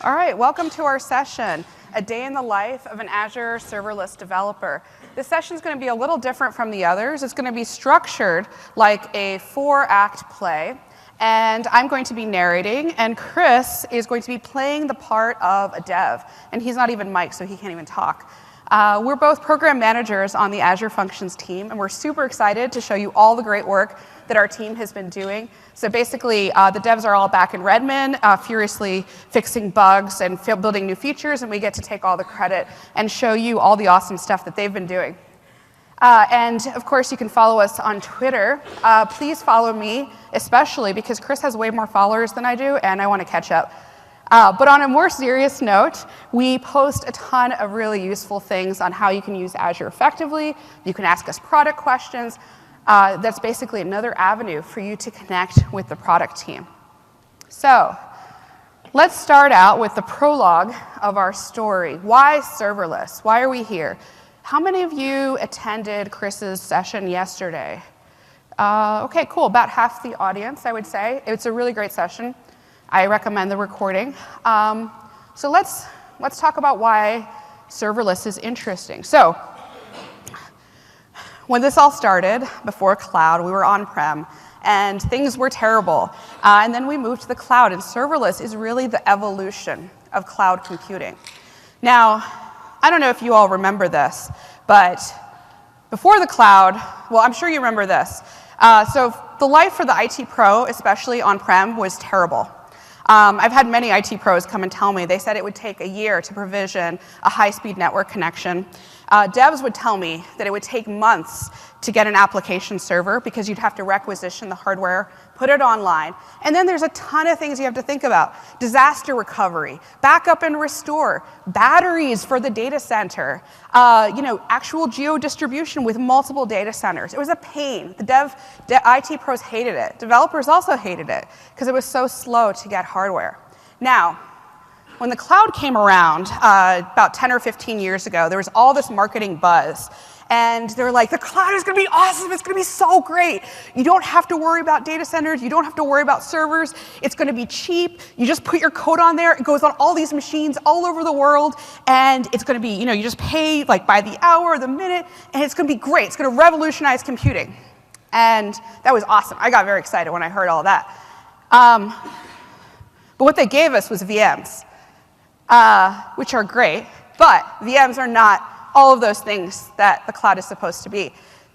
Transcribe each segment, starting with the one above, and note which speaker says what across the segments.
Speaker 1: All right, welcome to our session, A Day in the Life of an Azure Serverless Developer. This session is going to be a little different from the others. It's going to be structured like a 4-act play, and I'm going to be narrating, and Chris is going to be playing the part of a dev, and he's not even mic'd, so he can't even talk. We're both program managers on the Azure Functions team, and we're super excited to show you all the great work that our team has been doing. So basically, the devs are all back in Redmond, furiously fixing bugs and building new features, and we get to take all the credit and show you all the awesome stuff that they've been doing. And of course, you can follow us on Twitter. Please follow me, especially because Chris has way more followers than I do, and I want to catch up. But on a more serious note, we post a ton of really useful things on how you can use Azure effectively. You can ask us product questions. That's basically another avenue for you to connect with the product team. So let's start out with the prologue of our story. Why serverless? Why are we here? How many of you attended Chris's session yesterday? OK, cool. About half the audience, I would say. It's a really great session. I recommend the recording. So let's talk about why serverless is interesting. So when this all started, before cloud, we were on-prem, and things were terrible. And then we moved to the cloud, and serverless is really the evolution of cloud computing. Now, I don't know if you all remember this, but before the cloud, well, I'm sure you remember this. So the life for the IT pro, especially on-prem, was terrible. I've had many IT pros come and tell me. They said it would take a year to provision a high-speed network connection. Devs would tell me that it would take months to get an application server because you'd have to requisition the hardware, put it online, and then there's a ton of things you have to think about. Disaster recovery, backup and restore, batteries for the data center, actual geo-distribution with multiple data centers. It was a pain. The IT pros hated it. Developers also hated it because it was so slow to get hardware. Now, when the cloud came around about 10 or 15 years ago, there was all this marketing buzz. And they were like, the cloud is going to be awesome. It's going to be so great. You don't have to worry about data centers. You don't have to worry about servers. It's going to be cheap. You just put your code on there. It goes on all these machines all over the world. And it's going to be, you just pay like by the hour or the minute. And it's going to be great. It's going to revolutionize computing. And that was awesome. I got very excited when I heard all that. But what they gave us was VMs. Which are great, but VMs are not all of those things that the cloud is supposed to be.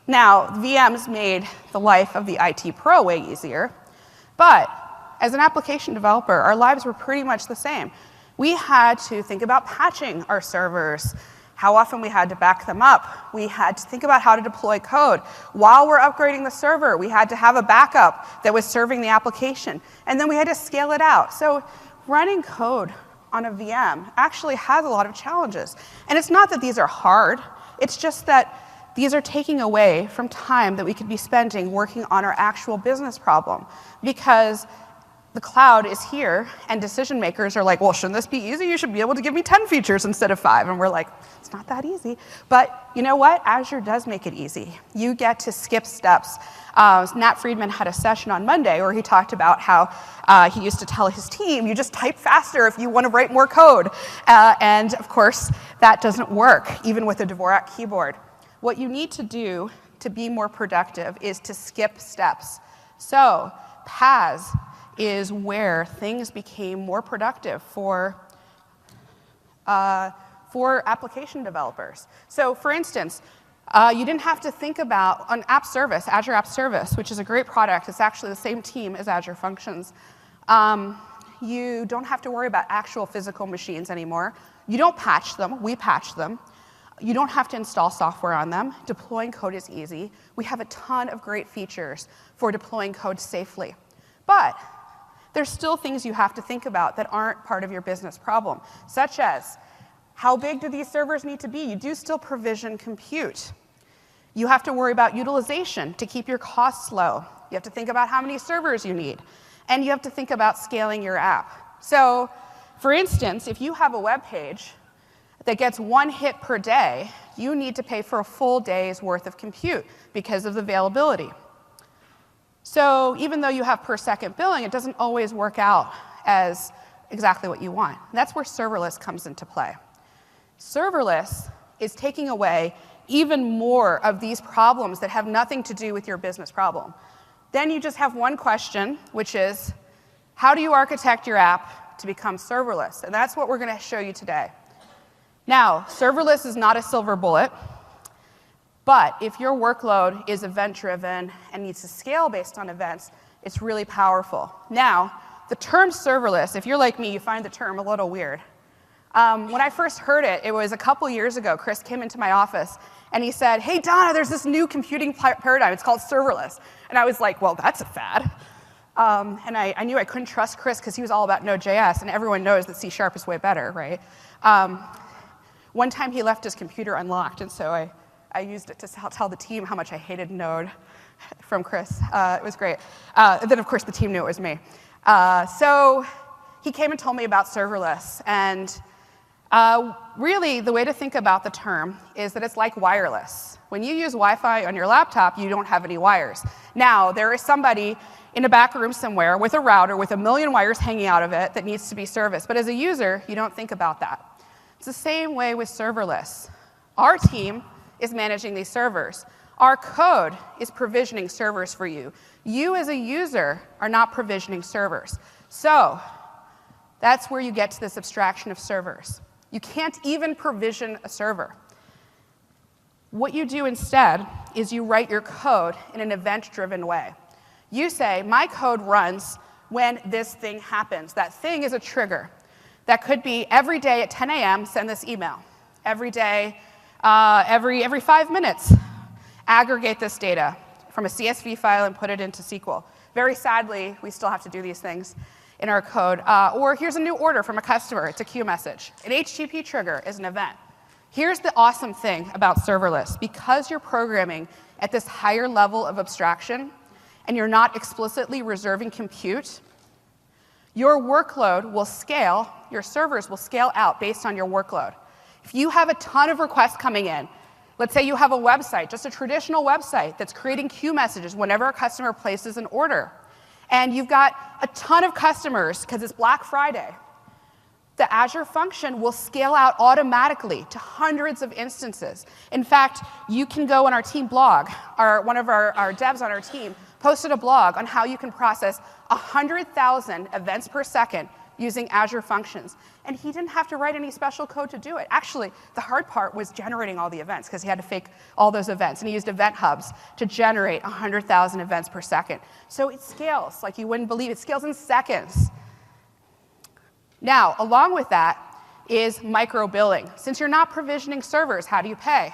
Speaker 1: Now, VMs made the life of the IT pro way easier, but as an application developer, our lives were pretty much the same. We had to think about patching our servers, how often we had to back them up. We had to think about how to deploy code. While we're upgrading the server, we had to have a backup that was serving the application, and then we had to scale it out. So running code on a VM actually has a lot of challenges. And it's not that these are hard, it's just that these are taking away from time that we could be spending working on our actual business problem. Because the cloud is here, and decision makers are like, well, shouldn't this be easy? You should be able to give me 10 features instead of 5. And we're like, it's not that easy. But you know what? Azure does make it easy. You get to skip steps. Nat Friedman had a session on Monday where he talked about how he used to tell his team, you just type faster if you want to write more code. And of course, that doesn't work, even with a Dvorak keyboard. What you need to do to be more productive is to skip steps. So PaaS is where things became more productive for application developers. So for instance, you didn't have to think about an app service, Azure App Service, which is a great product. It's actually the same team as Azure Functions. You don't have to worry about actual physical machines anymore. You don't patch them. We patch them. You don't have to install software on them. Deploying code is easy. We have a ton of great features for deploying code safely. But there's still things you have to think about that aren't part of your business problem, such as how big do these servers need to be? You do still provision compute. You have to worry about utilization to keep your costs low. You have to think about how many servers you need. And you have to think about scaling your app. So for instance, if you have a web page that gets 1 hit per day, you need to pay for a full day's worth of compute because of the availability. So even though you have per second billing, it doesn't always work out as exactly what you want. And that's where serverless comes into play. Serverless is taking away even more of these problems that have nothing to do with your business problem. Then you just have one question, which is, how do you architect your app to become serverless? And that's what we're going to show you today. Now, serverless is not a silver bullet, but if your workload is event-driven and needs to scale based on events, it's really powerful. Now, the term serverless, if you're like me, you find the term a little weird. When I first heard it, it was a couple years ago. Chris came into my office, and he said, hey, Donna, there's this new computing paradigm. It's called serverless. And I was like, well, that's a fad. And I knew I couldn't trust Chris because he was all about Node.js, and everyone knows that C# is way better, right? One time he left his computer unlocked, and so I used it to tell the team how much I hated Node from Chris. It was great. And then, of course, the team knew it was me. So he came and told me about serverless. And really, the way to think about the term is that it's like wireless. When you use Wi-Fi on your laptop, you don't have any wires. Now, there is somebody in a back room somewhere with a router with a million wires hanging out of it that needs to be serviced. But as a user, you don't think about that. It's the same way with serverless. Our team is managing these servers. Our code is provisioning servers for you. You as a user are not provisioning servers. So that's where you get to this abstraction of servers. You can't even provision a server. What you do instead is you write your code in an event-driven way. You say, my code runs when this thing happens. That thing is a trigger. That could be every day at 10 a.m., send this email. Every day, every 5 minutes, aggregate this data from a CSV file and put it into SQL. Very sadly, we still have to do these things in our code. Or here's a new order from a customer. It's a queue message. An HTTP trigger is an event. Here's the awesome thing about serverless. Because you're programming at this higher level of abstraction, and you're not explicitly reserving compute, your workload will scale, your servers will scale out based on your workload. If you have a ton of requests coming in, let's say you have a website, just a traditional website that's creating queue messages whenever a customer places an order, and you've got a ton of customers because it's Black Friday, the Azure function will scale out automatically to hundreds of instances. In fact, you can go on our team blog. One of our devs on our team posted a blog on how you can process 100,000 events per second using Azure functions. And he didn't have to write any special code to do it. Actually, the hard part was generating all the events because he had to fake all those events. And he used event hubs to generate 100,000 events per second. So it scales like you wouldn't believe. It scales in seconds. Now, along with that is micro billing. Since you're not provisioning servers, how do you pay?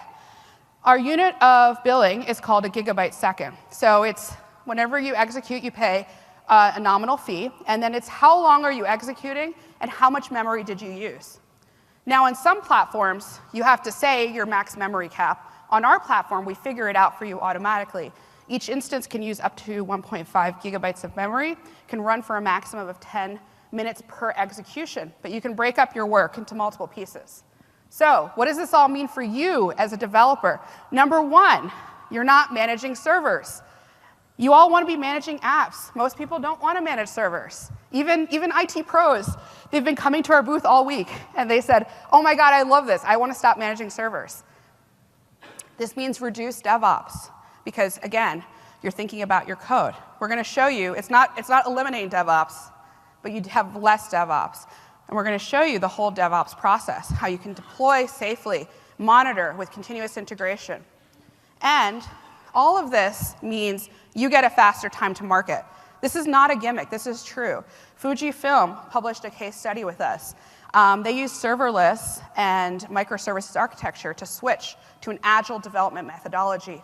Speaker 1: Our unit of billing is called a gigabyte second. So it's whenever you execute, you pay a nominal fee, and then it's how long are you executing and how much memory did you use. Now, on some platforms, you have to say your max memory cap. On our platform, we figure it out for you automatically. Each instance can use up to 1.5 gigabytes of memory, can run for a maximum of 10 minutes per execution, but you can break up your work into multiple pieces. So what does this all mean for you as a developer? Number one, you're not managing servers. You all want to be managing apps. Most people don't want to manage servers. Even IT pros, they've been coming to our booth all week, and they said, oh my God, I love this. I want to stop managing servers. This means reduce DevOps, because again, you're thinking about your code. We're going to show you, it's not eliminating DevOps, but you have less DevOps. And we're going to show you the whole DevOps process, how you can deploy safely, monitor with continuous integration. And all of this means you get a faster time to market. This is not a gimmick. This is true. Fujifilm published a case study with us. They used serverless and microservices architecture to switch to an agile development methodology.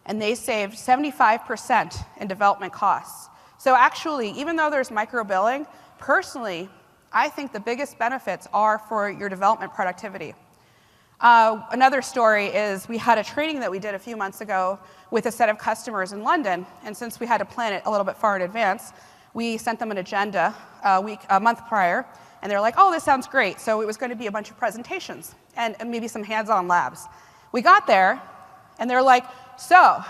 Speaker 1: And they saved 75% in development costs. So actually, even though there's micro-billing, personally, I think the biggest benefits are for your development productivity. Another story is we had a training that we did a few months ago with a set of customers in London, and since we had to plan it a little bit far in advance, we sent them an agenda a month prior, and they're like, oh, this sounds great. So it was going to be a bunch of presentations and maybe some hands-on labs. We got there, and they're like, so,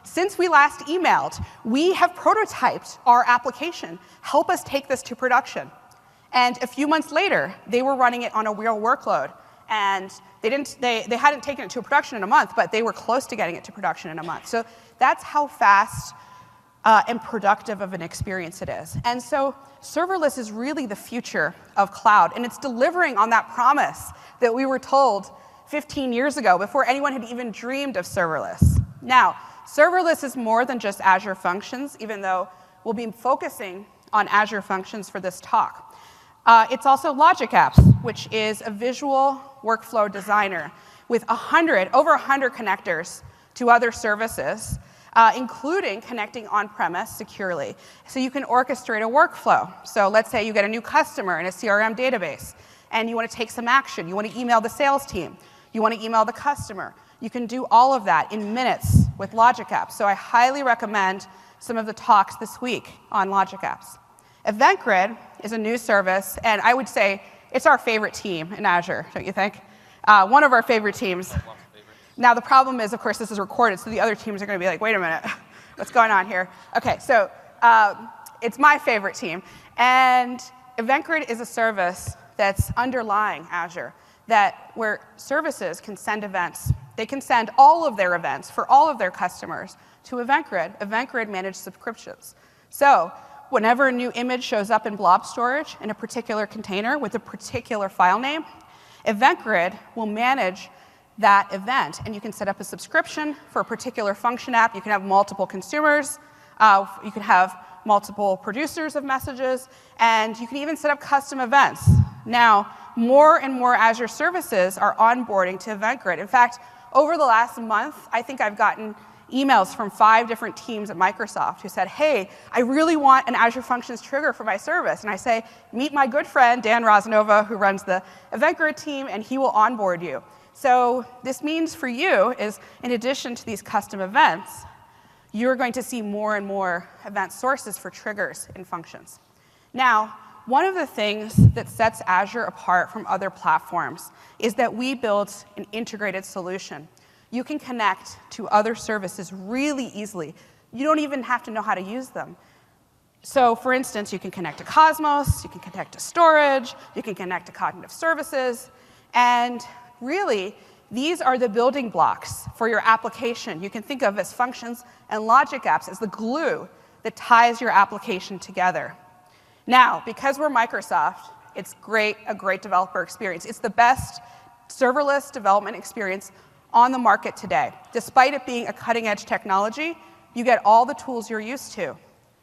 Speaker 1: since we last emailed, we have prototyped our application. Help us take this to production. And a few months later, they were running it on a real workload. And they hadn't taken it to production in a month, but they were close to getting it to production in a month. So that's how fast and productive of an experience it is. And so serverless is really the future of cloud, and it's delivering on that promise that we were told 15 years ago before anyone had even dreamed of serverless. Now, serverless is more than just Azure Functions, even though we'll be focusing on Azure Functions for this talk. It's also Logic Apps, which is a visual workflow designer with over 100 connectors to other services, including connecting on-premise securely. So you can orchestrate a workflow. So let's say you get a new customer in a CRM database, and you want to take some action. You want to email the sales team. You want to email the customer. You can do all of that in minutes with Logic Apps. So I highly recommend some of the talks this week on Logic Apps. Event Grid is a new service, and I would say it's our favorite team in Azure, don't you think? One of our favorite teams. Now, the problem is, of course, this is recorded, so the other teams are going to be like, wait a minute, what's going on here? OK, so it's my favorite team. And Event Grid is a service that's underlying Azure, where services can send events. They can send all of their events for all of their customers to Event Grid. Event Grid managed subscriptions. So whenever a new image shows up in blob storage in a particular container with a particular file name, Event Grid will manage that event. And you can set up a subscription for a particular function app. You can have multiple consumers. You can have multiple producers of messages. And you can even set up custom events. Now, more and more Azure services are onboarding to Event Grid. In fact, over the last month, I think I've gotten emails from 5 different teams at Microsoft who said, hey, I really want an Azure Functions trigger for my service. And I say, meet my good friend, Dan Rosnova, who runs the Event Grid team, and he will onboard you. So this means for you is, in addition to these custom events, you're going to see more and more event sources for triggers in functions. Now, one of the things that sets Azure apart from other platforms is that we built an integrated solution. You can connect to other services really easily. You don't even have to know how to use them. So for instance, you can connect to Cosmos, you can connect to storage, you can connect to cognitive services, and really, these are the building blocks for your application. You can think of as functions and Logic Apps as the glue that ties your application together. Now, because we're Microsoft, it's a great developer experience. It's the best serverless development experience on the market today. Despite it being a cutting-edge technology, you get all the tools you're used to.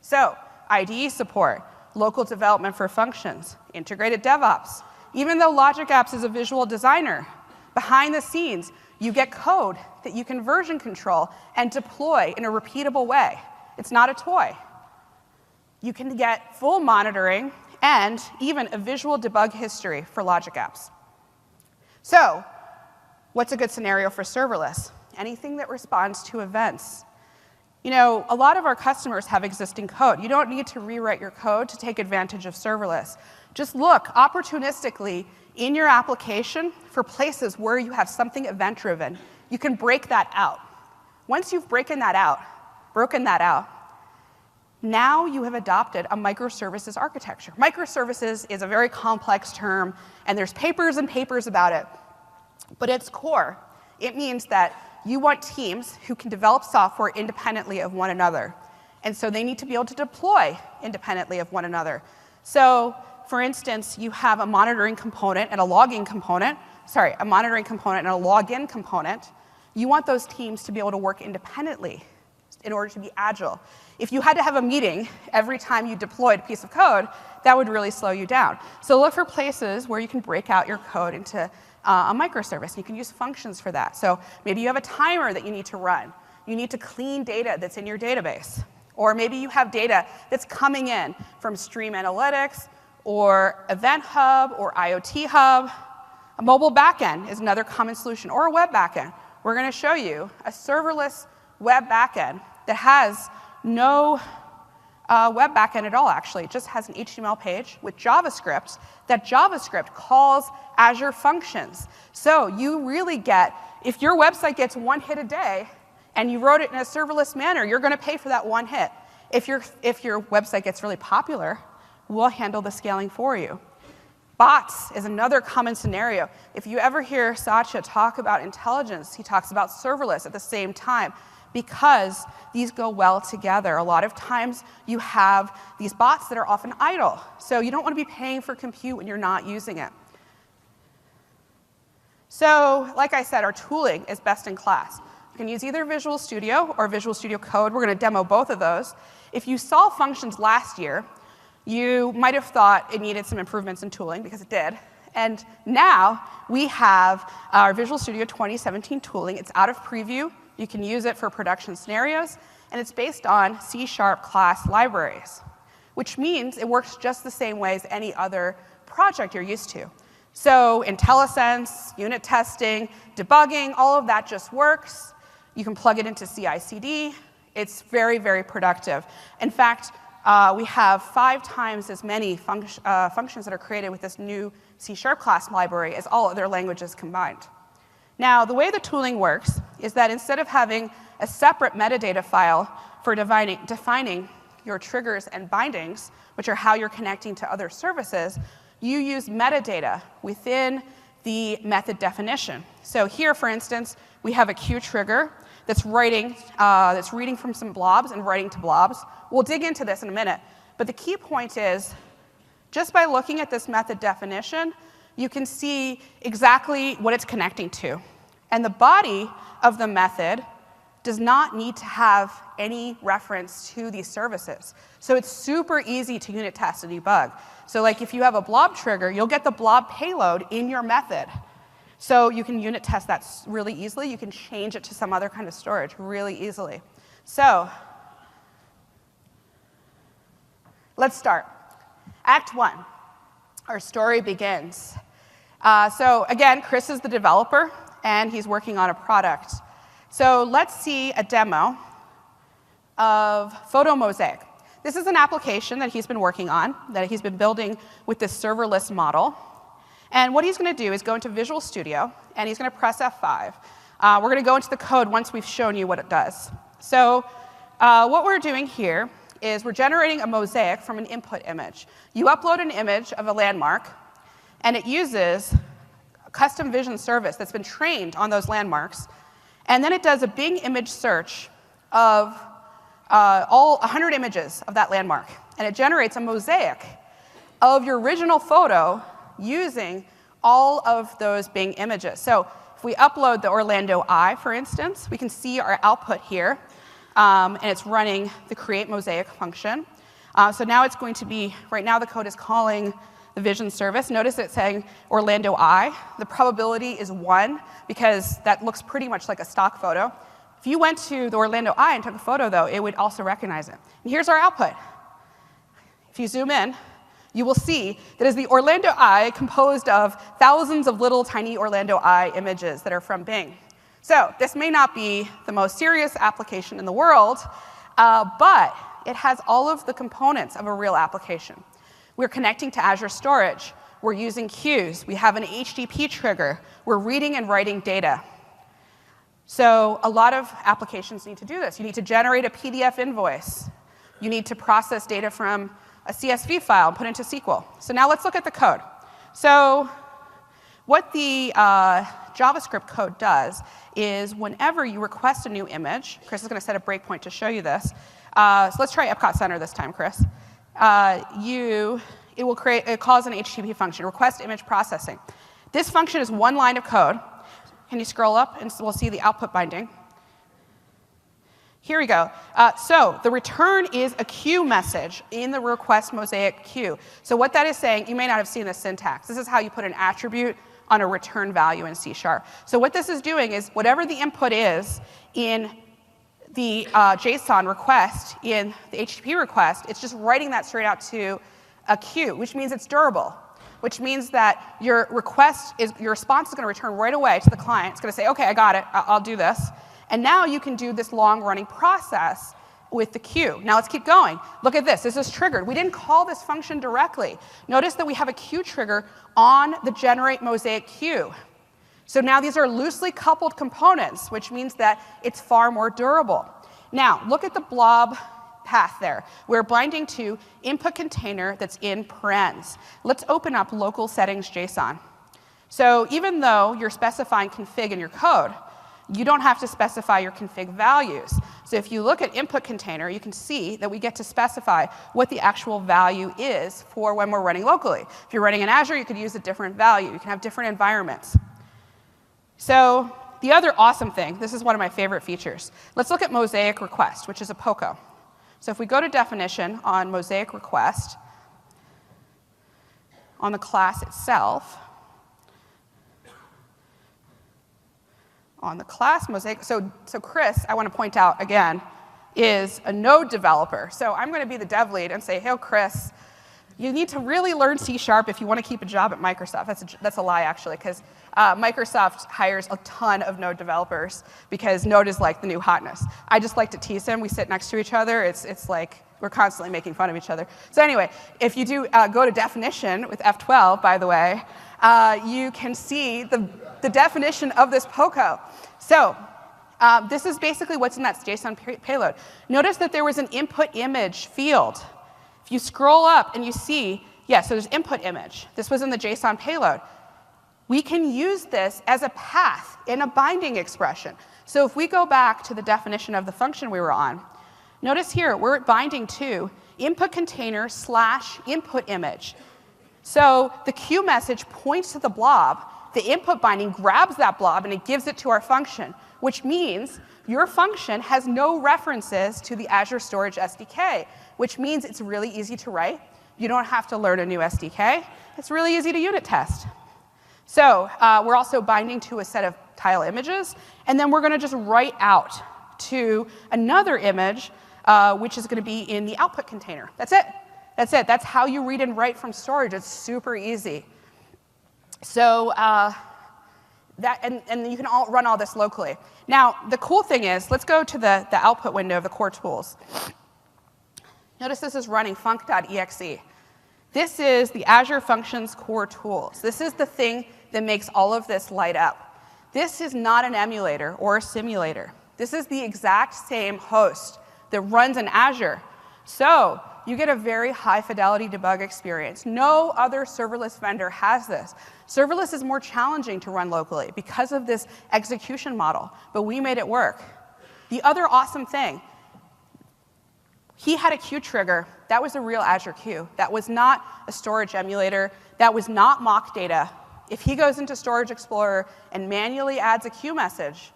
Speaker 1: So IDE support, local development for functions, integrated DevOps. Even though Logic Apps is a visual designer, behind the scenes, you get code that you can version control and deploy in a repeatable way. It's not a toy. You can get full monitoring and even a visual debug history for Logic Apps. So what's a good scenario for serverless? Anything that responds to events. You know, a lot of our customers have existing code. You don't need to rewrite your code to take advantage of serverless. Just look opportunistically in your application for places where you have something event-driven. You can break that out. Once you've broken that out, now you have adopted a microservices architecture. Microservices is a very complex term, and there's papers and papers about it. But at its core, it means that you want teams who can develop software independently of one another. And so they need to be able to deploy independently of one another. So for instance, you have a monitoring component and a logging component. Sorry, a monitoring component and a login component. You want those teams to be able to work independently in order to be agile. If you had to have a meeting every time you deployed a piece of code, that would really slow you down. So look for places where you can break out your code into a microservice. You can use functions for that. So maybe you have a timer that you need to run. You need to clean data that's in your database. Or maybe you have data that's coming in from Stream Analytics, or Event Hub, or IoT Hub. A mobile backend is another common solution, or a web backend. We're going to show you a serverless web backend that has no web backend at all, actually. It just has an HTML page with JavaScript. That JavaScript calls Azure Functions. So you really get, if your website gets 1 hit a day, and you wrote it in a serverless manner, you're going to pay for that 1 hit. If your website gets really popular, we'll handle the scaling for you. Bots is another common scenario. If you ever hear Satya talk about intelligence, he talks about serverless at the same time because these go well together. A lot of times you have these bots that are often idle, so you don't want to be paying for compute when you're not using it. So, like I said, our tooling is best in class. You can use either Visual Studio or Visual Studio Code. We're going to demo both of those. If you saw functions last year, you might have thought it needed some improvements in tooling, because it did. And now we have our Visual Studio 2017 tooling. It's out of preview. You can use it for production scenarios. And it's based on C# class libraries, which means it works just the same way as any other project you're used to. So IntelliSense, unit testing, debugging, all of that just works. You can plug it into CI/CD. It's very, very productive. In fact, we have 5 times as many functions that are created with this new C# class library as all other languages combined. Now, the way the tooling works is that instead of having a separate metadata file for defining your triggers and bindings, which are how you're connecting to other services, you use metadata within the method definition. So here, for instance, we have a queue trigger that's reading from some blobs and writing to blobs. We'll dig into this in a minute. But the key point is, just by looking at this method definition, you can see exactly what it's connecting to. And the body of the method does not need to have any reference to these services. So it's super easy to unit test and debug. So like if you have a blob trigger, you'll get the blob payload in your method. So you can unit test that really easily. You can change it to some other kind of storage really easily. So let's start. Act 1, our story begins. So again, Chris is the developer, and he's working on a product. So let's see a demo of Photo Mosaic. This is an application that he's been working on, that he's been building with this serverless model. And what he's going to do is go into Visual Studio, and he's going to press F5. We're going to go into the code once we've shown you what it does. So what we're doing here is we're generating a mosaic from an input image. You upload an image of a landmark, and it uses a custom vision service that's been trained on those landmarks. And then it does a Bing image search of all 100 images of that landmark. And it generates a mosaic of your original photo using all of those Bing images. So if we upload the Orlando Eye, for instance, we can see our output here. And it's running the create mosaic function. So now it's going to be, right now the code is calling the vision service. Notice it's saying Orlando Eye. The probability is 1, because that looks pretty much like a stock photo. If you went to the Orlando Eye and took a photo, though, it would also recognize it. And here's our output. If you zoom in, you will see that is the Orlando Eye composed of thousands of little tiny Orlando Eye images that are from Bing. So this may not be the most serious application in the world, but it has all of the components of a real application. We're connecting to Azure Storage. We're using queues. We have an HTTP trigger. We're reading and writing data. So a lot of applications need to do this. You need to generate a PDF invoice. You need to process data from a CSV file and put into SQL. So now let's look at the code. So what the JavaScript code does is whenever you request a new image, Chris is going to set a breakpoint to show you this. So let's try Epcot Center this time, Chris. It calls an HTTP function, request image processing. This function is 1 line of code. Can you scroll up and we'll see the output binding? Here we go. So the return is a queue message in the request mosaic queue. So what that is saying, you may not have seen this syntax. This is how you put an attribute on a return value in C#. So what this is doing is whatever the input is in the JSON request, in the HTTP request, it's just writing that straight out to a queue, which means it's durable, which means that your response is going to return right away to the client. It's going to say, OK, I got it. I'll do this. And now you can do this long-running process with the queue. Now let's keep going. Look at this. This is triggered. We didn't call this function directly. Notice that we have a queue trigger on the generate mosaic queue. So now these are loosely coupled components, which means that it's far more durable. Now look at the blob path there. We're binding to input container that's in parens. Let's open up local settings JSON. So even though you're specifying config in your code, you don't have to specify your config values. So if you look at input container, you can see that we get to specify what the actual value is for when we're running locally. If you're running in Azure, you could use a different value. You can have different environments. So the other awesome thing, this is one of my favorite features. Let's look at mosaic request, which is a POCO. So if we go to definition on mosaic request, on the class itself, on the class mosaic, so Chris, I want to point out again, is a Node developer. So I'm going to be the dev lead and say, hey, Chris, you need to really learn C# if you want to keep a job at Microsoft. That's a lie, actually, because Microsoft hires a ton of Node developers because Node is like the new hotness. I just like to tease him. We sit next to each other. It's like we're constantly making fun of each other. So anyway, if you do go to definition with F12, by the way, you can see the definition of this POCO. So this is basically what's in that JSON payload. Notice that there was an input image field. If you scroll up and you see, so there's input image. This was in the JSON payload. We can use this as a path in a binding expression. So if we go back to the definition of the function we were on, notice here we're binding to input container / input image. So the Q message points to the blob. The input binding grabs that blob and it gives it to our function, which means your function has no references to the Azure Storage SDK, which means it's really easy to write. You don't have to learn a new SDK. It's really easy to unit test. So we're also binding to a set of tile images, and then we're going to just write out to another image, which is going to be in the output container. That's it. That's it. That's how you read and write from storage. It's super easy. So and you can run all this locally. Now, the cool thing is, let's go to the output window of the core tools. Notice this is running func.exe. This is the Azure Functions core tools. This is the thing that makes all of this light up. This is not an emulator or a simulator. This is the exact same host that runs in Azure. So you get a very high fidelity debug experience. No other serverless vendor has this. Serverless is more challenging to run locally because of this execution model, but we made it work. The other awesome thing, he had a queue trigger. That was a real Azure queue. That was not a storage emulator. That was not mock data. If he goes into Storage Explorer and manually adds a queue message,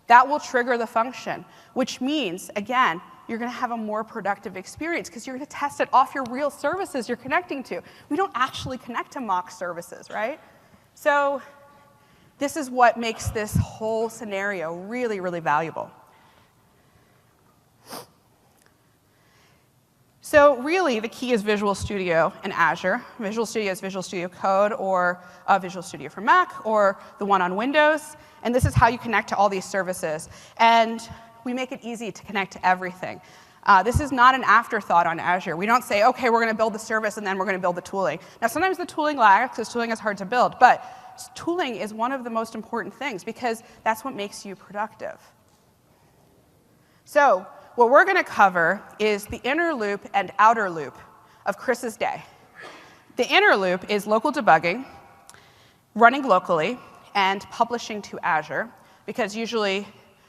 Speaker 1: that will trigger the function, which means, again, you're going to have a more productive experience because you're going to test it off your real services you're connecting to. We don't actually connect to mock services, right? So this is what makes this whole scenario really, really valuable. So really, the key is Visual Studio and Azure. Visual Studio is Visual Studio Code or Visual Studio for Mac or the one on Windows. And this is how you connect to all these services. And we make it easy to connect to everything. This is not an afterthought on Azure. We don't say, OK, we're going to build the service, and then we're going to build the tooling. Now, sometimes the tooling lags because tooling is hard to build. But tooling is one of the most important things because that's what makes you productive. So what we're going to cover is the inner loop and outer loop of Chris's day. The inner loop is local debugging, running locally, and publishing to Azure, because usually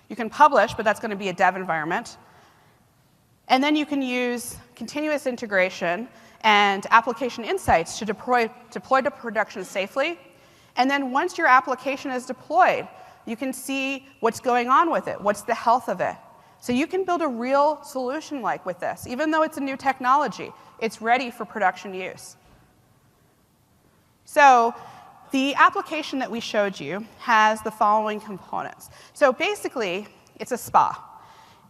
Speaker 1: you can publish, but that's going to be a dev environment. And then you can use continuous integration and application insights to deploy to production safely. And then once your application is deployed, you can see what's going on with it, what's the health of it. So you can build a real solution like with this. Even though it's a new technology, it's ready for production use. So the application that we showed you has the following components. So basically, it's a SPA.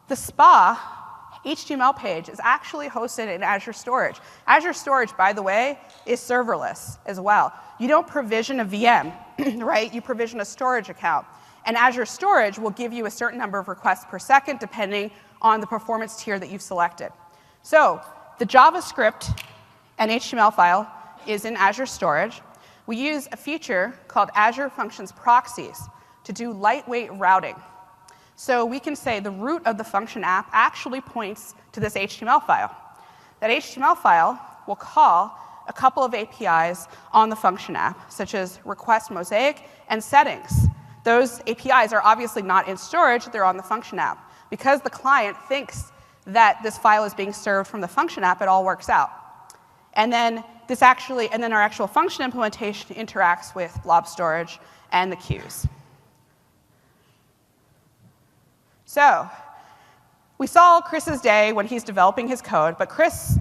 Speaker 1: The SPA HTML page is actually hosted in Azure Storage. Azure Storage, by the way, is serverless as well. You don't provision a VM, right? You provision a storage account. And Azure Storage will give you a certain number of requests per second depending on the performance tier that you've selected. So the JavaScript and HTML file is in Azure Storage. We use a feature called Azure Functions Proxies to do lightweight routing. So we can say the root of the function app actually points to this HTML file. That HTML file will call a couple of APIs on the function app, such as request mosaic and settings. Those APIs are obviously not in storage, they're on the function app. Because the client thinks that this file is being served from the function app, it all works out. And then our actual function implementation interacts with blob storage and the queues. So we saw Chris's day when he's developing his code, but Chris,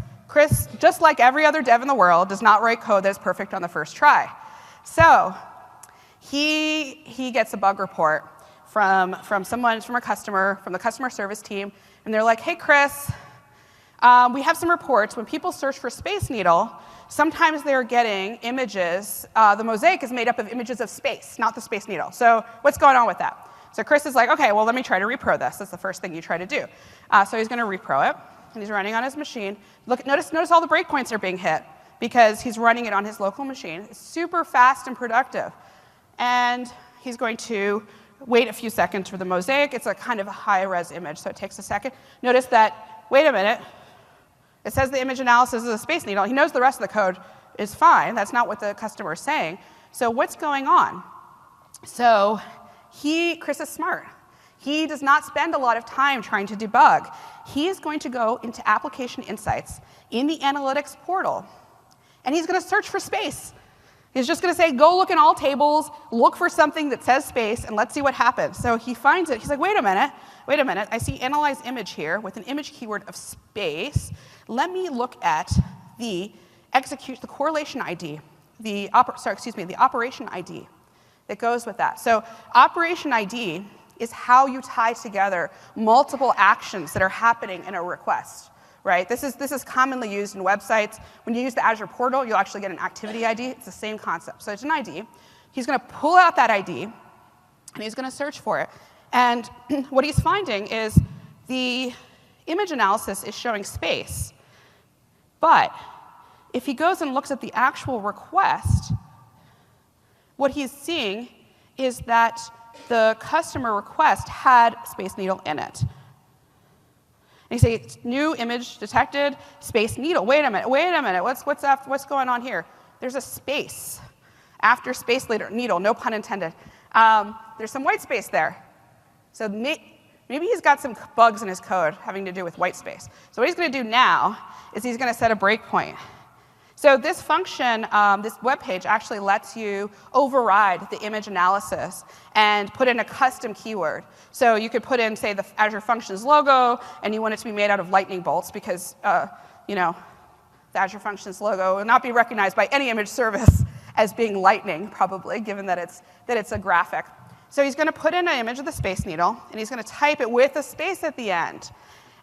Speaker 1: just like every other dev in the world, does not write code that's perfect on the first try. So he gets a bug report from a customer, from the customer service team, and they're like, hey, Chris, we have some reports. When people search for Space Needle, sometimes they're getting images. The mosaic is made up of images of space, not the Space Needle. So what's going on with that? So Chris is like, OK, well, let me try to repro this. That's the first thing you try to do. So he's going to repro it, and he's running on his machine. Notice all the breakpoints are being hit, because he's running it on his local machine. It's super fast and productive. And he's going to wait a few seconds for the mosaic. It's a kind of a high-res image, so it takes a second. Notice that, wait a minute, it says the image analysis is a Space Needle. He knows the rest of the code is fine. That's not what the customer is saying. So what's going on? So Chris is smart. He does not spend a lot of time trying to debug. He is going to go into application insights in the analytics portal, and he's going to search for space. He's just going to say, go look in all tables, look for something that says space, and let's see what happens. So he finds it. He's like, wait a minute. I see analyze image here with an image keyword of space. Let me look at the correlation ID, the operation ID that goes with that. So operation ID is how you tie together multiple actions that are happening in a request. Right? This is commonly used in websites. When you use the Azure portal, you'll actually get an activity ID. It's the same concept. So it's an ID. He's going to pull out that ID, and he's going to search for it. And what he's finding is the image analysis is showing space. But if he goes and looks at the actual request, what he's seeing is that the customer request had Space Needle in it. And you say, new image detected, Space Needle. Wait a minute, what's going on here? There's a space after Space Needle, no pun intended. There's some white space there. So maybe he's got some bugs in his code having to do with white space. So what he's going to do now is he's going to set a breakpoint. So this function, this web page, actually lets you override the image analysis and put in a custom keyword. So you could put in, say, the Azure Functions logo, and you want it to be made out of lightning bolts because, the Azure Functions logo will not be recognized by any image service as being lightning, probably, given that it's a graphic. So he's going to put in an image of the Space Needle, and he's going to type it with a space at the end.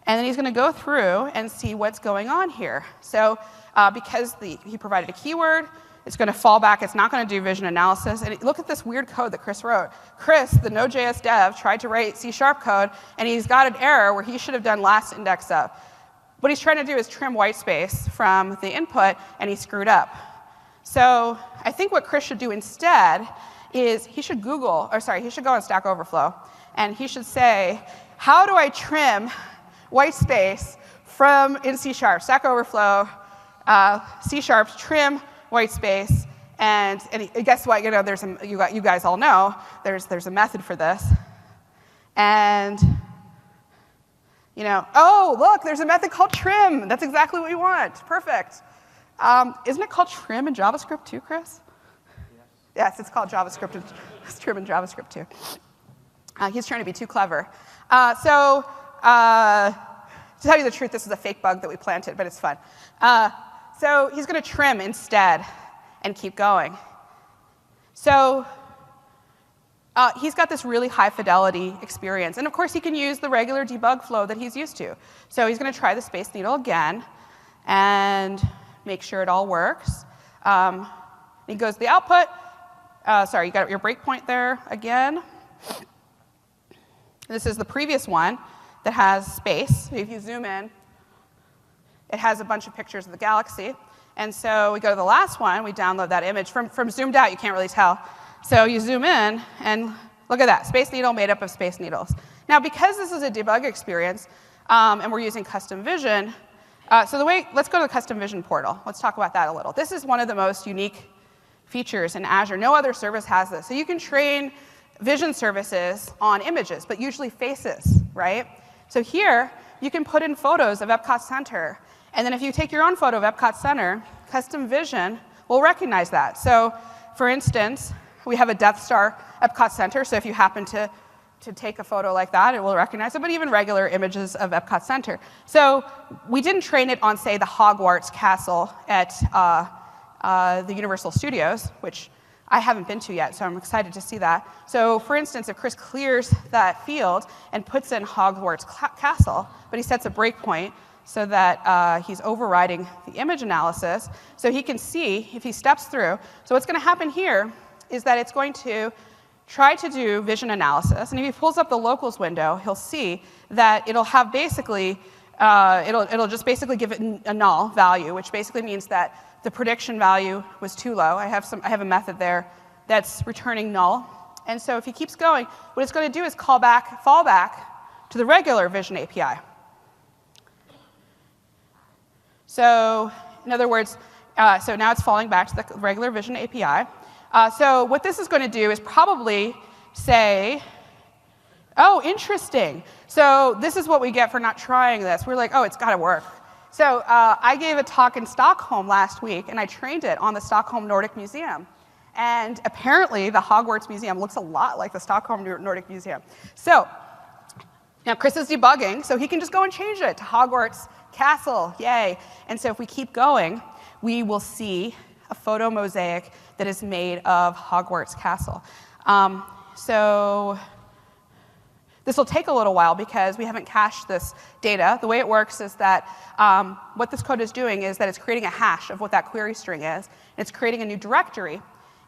Speaker 1: And then he's going to go through and see what's going on here. So because he provided a keyword, it's going to fall back. It's not going to do vision analysis. And look at this weird code that Chris wrote. Chris, the Node.js dev, tried to write C# code, and he's got an error where he should have done last index of. What he's trying to do is trim white space from the input, and he screwed up. So I think what Chris should do instead is he should go on Stack Overflow, and he should say, how do I trim white space in C#? Stack Overflow, C# trim white space, and guess what? You guys all know there's a method for this, and oh look, there's a method called trim. That's exactly what we want. Perfect. Isn't it called trim in JavaScript too, Chris? Yes, it's called JavaScript. It's trim in JavaScript too. He's trying to be too clever. To tell you the truth, this is a fake bug that we planted, but it's fun. So he's going to trim instead and keep going. So he's got this really high fidelity experience. And of course, he can use the regular debug flow that he's used to. So he's going to try the Space Needle again and make sure it all works. He goes to the output. Sorry, you got your breakpoint there again. This is the previous one that has space. If you zoom in, it has a bunch of pictures of the galaxy. And so we go to the last one. We download that image. From zoomed out, you can't really tell. So you zoom in, and look at that. Space Needle made up of Space Needles. Now, because this is a debug experience, and we're using custom vision. Let's go to the custom vision portal. Let's talk about that a little. This is one of the most unique features in Azure. No other service has this. So you can train vision services on images, but usually faces, right? So here, you can put in photos of Epcot Center. And then if you take your own photo of Epcot Center, custom vision will recognize that. So for instance, we have a Death Star Epcot Center. So if you happen to take a photo like that, it will recognize it, but even regular images of Epcot Center. So we didn't train it on, say, the Hogwarts Castle at the Universal Studios, which I haven't been to yet, so I'm excited to see that. So for instance, if Chris clears that field and puts in Hogwarts Castle, but he sets a breakpoint so that he's overriding the image analysis, so he can see if he steps through. So what's going to happen here is that it's going to try to do vision analysis, and if he pulls up the locals window, he'll see that it'll have basically, it'll just basically give it a null value, which basically means that the prediction value was too low. I have a method there that's returning null. And so if he keeps going, what it's going to do is fall back to the regular vision API. So in other words, so now it's falling back to the regular vision API. So what this is going to do is probably say, oh, interesting. So this is what we get for not trying this. We're like, oh, it's got to work. So I gave a talk in Stockholm last week, and I trained it on the Stockholm Nordic Museum. And apparently, the Hogwarts Museum looks a lot like the Stockholm Nordic Museum. So now Chris is debugging, so he can just go and change it to Hogwarts Castle. Yay. And so if we keep going, we will see a photo mosaic that is made of Hogwarts Castle. So this will take a little while because we haven't cached this data. The way it works is that what this code is doing is that it's creating a hash of what that query string is. It's creating a new directory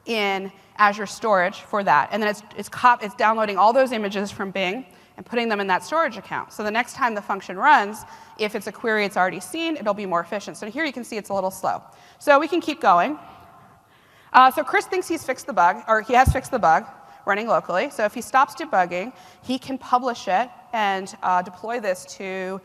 Speaker 1: in Azure storage for that. And then it's downloading all those images from Bing and putting them in that storage account. So the next time the function runs, if it's a query it's already seen, it'll be more efficient. So here you can see it's a little slow. So we can keep going. So Chris thinks he's fixed the bug, or he has fixed the bug running locally. So if he stops debugging, he can publish it and deploy this to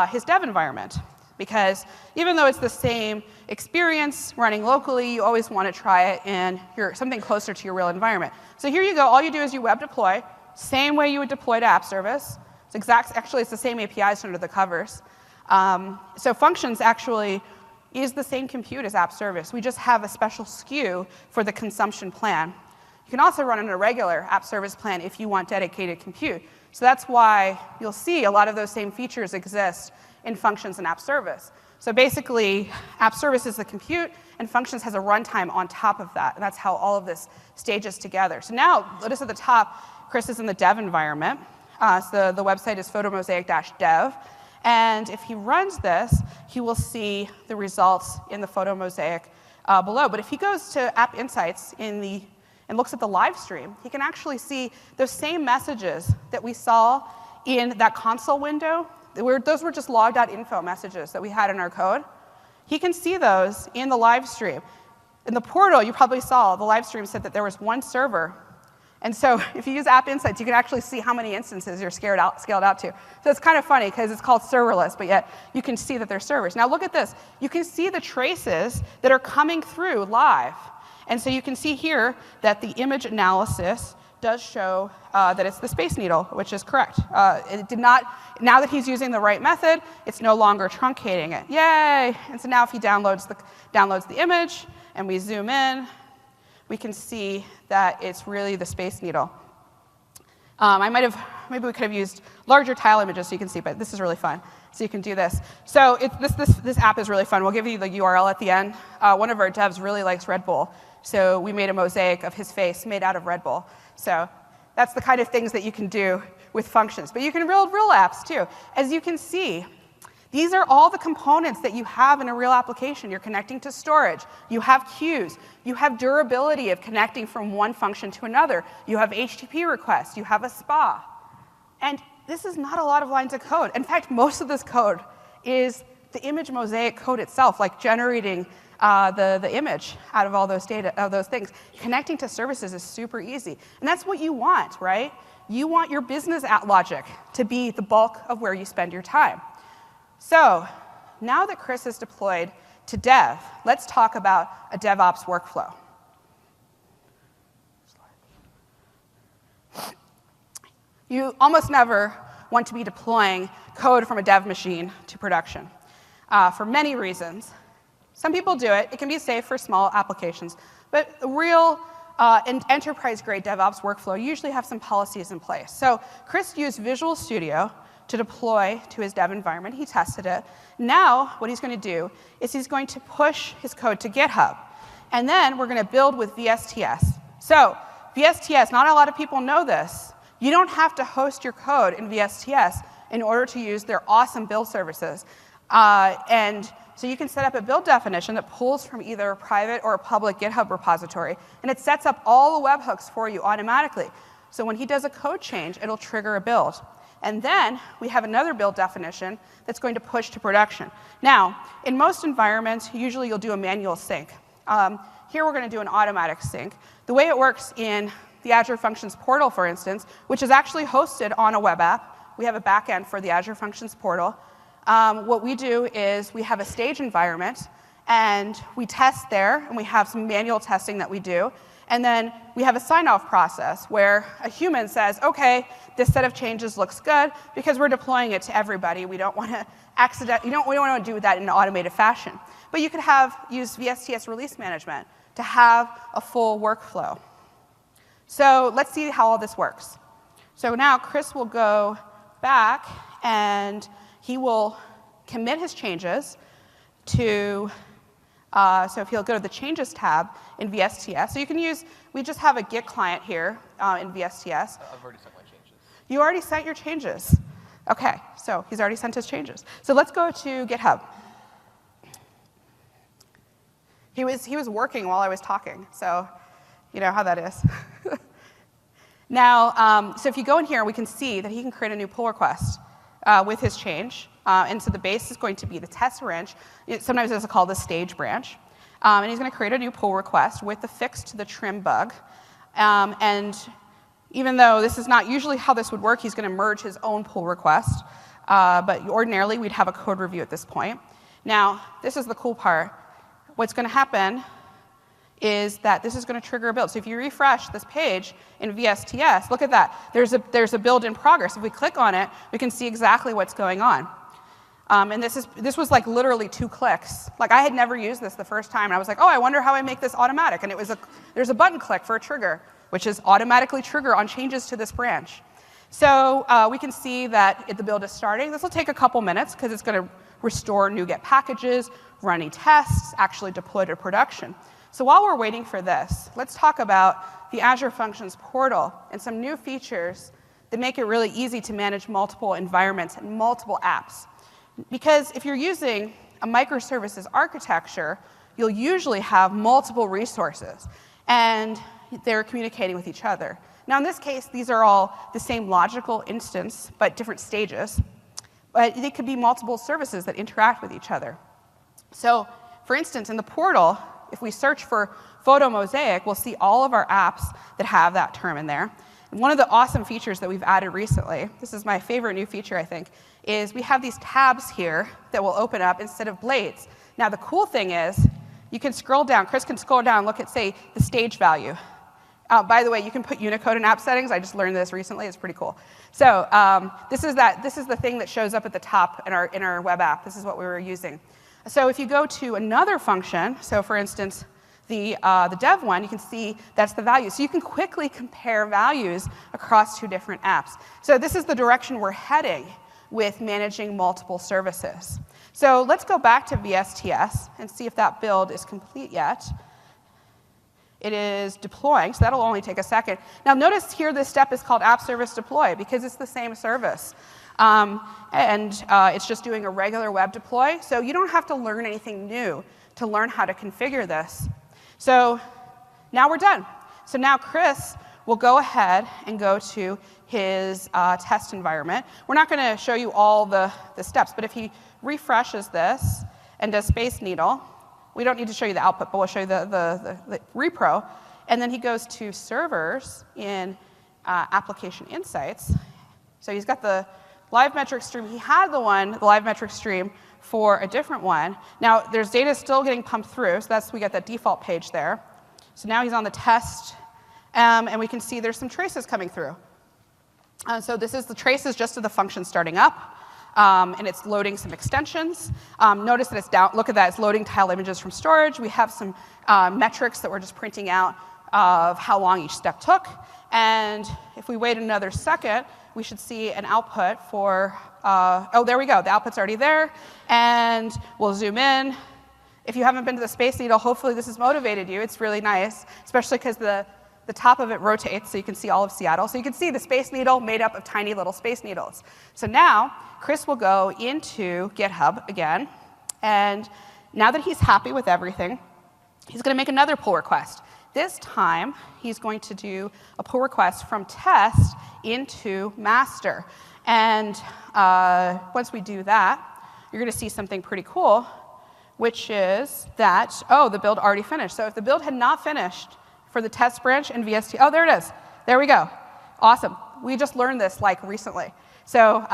Speaker 1: his dev environment. Because even though it's the same experience running locally, you always want to try it in something closer to your real environment. So here you go. All you do is you web deploy, same way you would deploy to app service. Actually, it's the same APIs under the covers. So functions actually is the same compute as app service. We just have a special SKU for the consumption plan. You can also run on a regular app service plan if you want dedicated compute. So that's why you'll see a lot of those same features exist in functions and app service. So basically, app service is the compute, and functions has a runtime on top of that. And that's how all of this stages together. So now, notice at the top, Chris is in the dev environment. So the website is photomosaic-dev. And if he runs this, he will see the results in the photo mosaic below. But if he goes to App Insights and looks at the live stream, he can actually see those same messages that we saw in that console window. Those were just log.info messages that we had in our code. He can see those in the live stream. In the portal, you probably saw the live stream said that there was one server. And so if you use App Insights, you can actually see how many instances you're scaled out to. So it's kind of funny because it's called serverless, but yet you can see that they're servers. Now look at this. You can see the traces that are coming through live. And so you can see here that the image analysis does show that it's the Space Needle, which is correct. It did not, now that he's using the right method, it's no longer truncating it. Yay! And so now if he downloads the image and we zoom in, we can see that it's really the Space Needle. Maybe we could have used larger tile images so you can see, but this is really fun. So you can do this. So this app is really fun. We'll give you the URL at the end. One of our devs really likes Red Bull, so we made a mosaic of his face made out of Red Bull. So that's the kind of things that you can do with functions. But you can build real apps too. As you can see, these are all the components that you have in a real application. You're connecting to storage. You have queues. You have durability of connecting from one function to another. You have HTTP requests. You have a SPA. And this is not a lot of lines of code. In fact, most of this code is the image mosaic code itself, like generating the image out of all those data, of those things. Connecting to services is super easy. And that's what you want, right? You want your business logic to be the bulk of where you spend your time. So now that Chris is deployed to dev, let's talk about a DevOps workflow. You almost never want to be deploying code from a dev machine to production for many reasons. Some people do it. It can be safe for small applications. But a real enterprise-grade DevOps workflow usually have some policies in place. So Chris used Visual Studio to deploy to his dev environment. He tested it. Now what he's going to do is he's going to push his code to GitHub. And then we're going to build with VSTS. So VSTS, not a lot of people know this. You don't have to host your code in VSTS in order to use their awesome build services. And so you can set up a build definition that pulls from either a private or a public GitHub repository, and it sets up all the webhooks for you automatically. So when he does a code change, it'll trigger a build. And then we have another build definition that's going to push to production. Now, in most environments, usually you'll do a manual sync. Here we're going to do an automatic sync. The way it works in the Azure Functions portal, for instance, which is actually hosted on a web app. We have a backend for the Azure Functions portal. What we do is we have a stage environment, and we test there, and we have some manual testing that we do. And then we have a sign-off process where a human says, OK, this set of changes looks good, because we're deploying it to everybody. We don't want to we don't want to do that in an automated fashion. But you could use VSTS release management to have a full workflow. So let's see how all this works. So now Chris will go back, and he will commit his changes to, so if he'll go to the Changes tab in VSTS. So you can use, we just have a Git client here in VSTS.
Speaker 2: I've already sent my changes.
Speaker 1: You already sent your changes. OK, so he's already sent his changes. So let's go to GitHub. He was working while I was talking, so you know how that is. Now, so if you go in here, we can see that he can create a new pull request with his change. And so the base is going to be the test branch. Sometimes it's called the stage branch. And he's going to create a new pull request with the fix to the trim bug. And even though this is not usually how this would work, he's going to merge his own pull request. But ordinarily, we'd have a code review at this point. Now, this is the cool part. What's going to happen is that this is going to trigger a build. So if you refresh this page in VSTS, look at that. There's a build in progress. If we click on it, we can see exactly what's going on. And this was like literally 2 clicks. Like I had never used this the first time, and I was like, oh, I wonder how I make this automatic. And there's a button click for a trigger, which is automatically trigger on changes to this branch. So we can see that the build is starting. This will take a couple minutes because it's going to restore NuGet packages, running tests, actually deploy to production. So while we're waiting for this, let's talk about the Azure Functions portal and some new features that make it really easy to manage multiple environments and multiple apps. Because if you're using a microservices architecture, you'll usually have multiple resources, and they're communicating with each other. Now, in this case, these are all the same logical instance, but different stages. But they could be multiple services that interact with each other. So, for instance, in the portal, if we search for Photo Mosaic, we'll see all of our apps that have that term in there. And one of the awesome features that we've added recently, this is my favorite new feature, I think, is we have these tabs here that will open up instead of blades. Now, the cool thing is you can scroll down. Chris can scroll down and look at, say, the stage value. By the way, you can put Unicode in app settings. I just learned this recently. It's pretty cool. So this is the thing that shows up at the top in our web app. This is what we were using. So if you go to another function, so for instance, the dev one, you can see that's the value. So you can quickly compare values across 2 different apps. So this is the direction we're heading with managing multiple services. So let's go back to VSTS and see if that build is complete yet. It is deploying, so that'll only take a second. Now notice here this step is called app service deploy because it's the same service. It's just doing a regular web deploy, so you don't have to learn anything new to learn how to configure this. So now we're done. So now Chris will go ahead and go to his test environment. We're not going to show you all the steps, but if he refreshes this and does Space Needle, We don't need to show you the output, but we'll show you the repro. And then he goes to servers in application insights. So he's got the live metric stream. He had the live metric stream for a different one. Now, there's data still getting pumped through, so we get that default page there. So now he's on the test, and we can see there's some traces coming through. So this is the traces just of the function starting up, and it's loading some extensions. Notice that it's down. Look at that. It's loading tile images from storage. We have some metrics that we're just printing out of how long each step took. And if we wait another second, we should see an output for, oh, there we go. The output's already there. And we'll zoom in. If you haven't been to the Space Needle, hopefully this has motivated you. It's really nice, especially because the top of it rotates, so you can see all of Seattle. So you can see the Space Needle made up of tiny little Space Needles. So now, Chris will go into GitHub again. And now that he's happy with everything, he's going to make another pull request. This time, he's going to do a pull request from test into master. And once we do that, you're going to see something pretty cool, which is that, oh, the build already finished. So if the build had not finished for the test branch in VST, oh, there it is. There we go. Awesome. We just learned this like recently. So